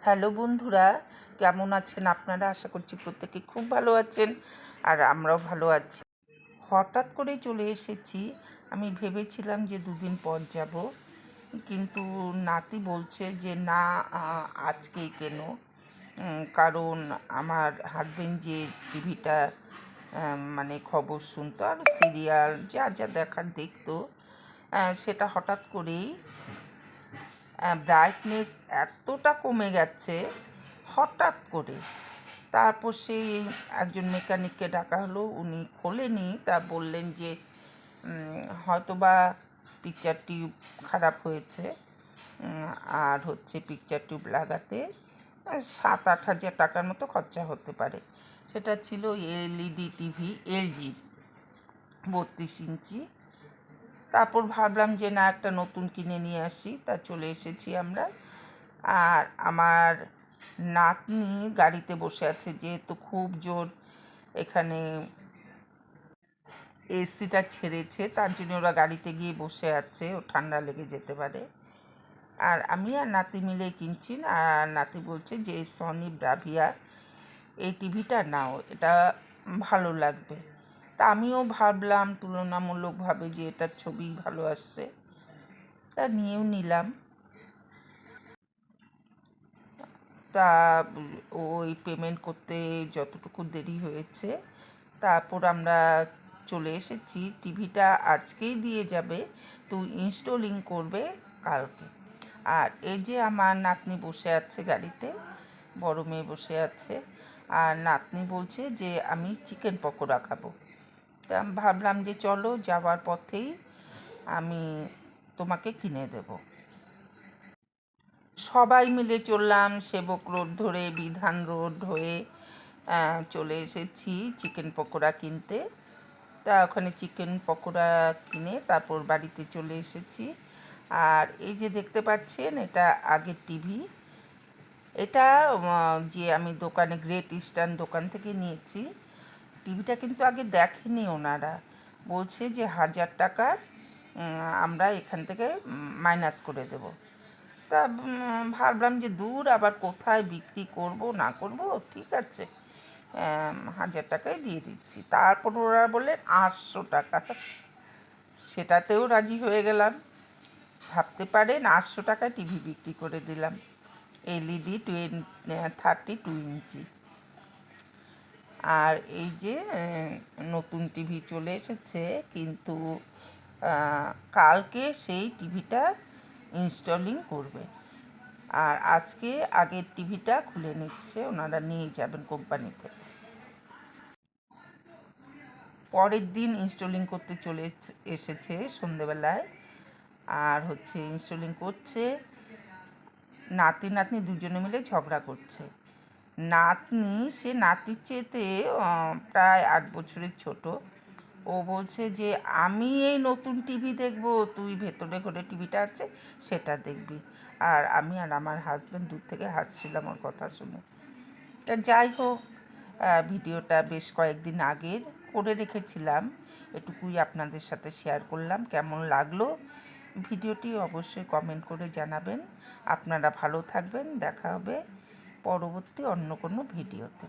Hello বন্ধুরা, কেমন আছেন আপনারা? আশা করছি প্রত্যেকে খুব ভালো আছেন আর আমরাও ভালো আছি। হঠাৎ করেই চলে এসেছি। আমি ভেবেছিলাম যে দুদিন পর যাব, কিন্তু নাতি বলছে যে না, আজকেই কেন। কারণ আমার হাজবেন্ড যে টিভিটা মানে খবর শুনতো আর সিরিয়াল যা যা দেখার দেখতো, সেটা হঠাৎ করেই ব্রাইটনেস এতটা কমে গেছে হঠাৎ করে। তারপর সেই একজন মেকানিককে ডাকা হলো, উনি খোলেনি, তা বললেন যে হয়তোবা পিকচার টিউব খারাপ হয়েছে, আর হচ্ছে পিকচার টিউব লাগাতে 7-8 হাজার টাকার মতো খরচা হতে পারে। সেটা ছিল এলইডি টিভি, এলজির 32 ইঞ্চি। তারপর ভাবলাম যে না, একটা নতুন কিনে নিয়ে আসি। তা চলে এসেছি আমরা। আর আমার নাতনি গাড়িতে বসে আছে, যেহেতু খুব জোর এখানে এসিটা ছেড়েছে, তার জন্য ওরা গাড়িতে গিয়ে বসে আছে, ও ঠান্ডা লেগে যেতে পারে। আর আমি আর নাতি মিলে কিনছি। আর নাতি বলছে যে সনি ব্রাভিয়া এই টিভিটা নাও, এটা ভালো লাগবে। তা আমিও ভাবলাম তুলনামূলকভাবে যে এটার ছবি ভালো আসছে, তা নিয়েও নিলাম। তা ওই পেমেন্ট করতে যতটুকু দেরি হয়েছে, তারপর আমরা চলে এসেছি। টিভিটা আজকেই দিয়ে যাবে, তো ইনস্টলিং করবে কালকে। আর এই যে আমার নাতনি বসে আছে গাড়িতে, বড় মেয়ে বসে আছে, আর নাতনি বলছে যে আমি চিকেন পকোড়া খাবো। তা আমি ভাবলাম যে চলো, যাওয়ার পথেই আমি তোমাকে কিনে দেবো। সবাই মিলে চললাম সেবক রোড ধরে, বিধান রোড হয়ে চলে এসেছি চিকেন পকোড়া কিনতে। তা ওখানে চিকেন পকোড়া কিনে তারপর বাড়িতে চলে এসেছি। আর এই যে দেখতে পাচ্ছেন, এটা আগের টিভি। এটা যে আমি দোকানে, গ্রেট ইস্টার্ন দোকান থেকে নিয়েছি। টিভিটা কিন্তু আগে দেখেনি ওনারা, বলছে যে 1000 টাকা আমরা এখান থেকে মাইনাস করে দেবো। তা ভাবলাম যে দূর, আবার কোথায় বিক্রি করব না করব, ঠিক আছে 1000 টাকায় দিয়ে দিচ্ছি। তারপর ওরা বললেন 800 টাকা, সেটাতেও রাজি হয়ে গেলাম। ভাবতে পারেন, 800 টাকায় টিভি বিক্রি করে দিলাম, এলইডি 32 ইঞ্চি। আর এই যে নতুন টিভি চলে এসেছে, কিন্তু কালকে সেই টিভিটা ইনস্টলিং করবে। আর আজকে আগের টিভিটা খুলে নিচ্ছে, ওনারা নিয়ে যাবেন কোম্পানিতে। পরের দিন ইনস্টলিং করতে চলে এসেছে সন্ধেবেলায়। আর হচ্ছে ইনস্টলিং করছে, নাতি নাতনি দুজনে মিলে ঝগড়া করছে। নাতনি, সে নাতির চেয়েতে প্রায় 8 বছরের ছোট। ও বলছে যে আমি এই নতুন টিভি দেখব, তুই ভেতরে ঘরে টিভিটা আছে সেটা দেখবি। আর আমি আর আমার হাজব্যান্ড দূর থেকে হাসছিলাম ওর কথা শুনে। তা যাই হোক, ভিডিওটা বেশ কয়েকদিন আগের করে রেখেছিলাম, এটুকুই আপনাদের সাথে শেয়ার করলাম। কেমন লাগলো ভিডিওটি অবশ্যই কমেন্ট করে জানাবেন। আপনারা ভালো থাকবেন, দেখা হবে পরবর্তী অন্য কোনো ভিডিওতে।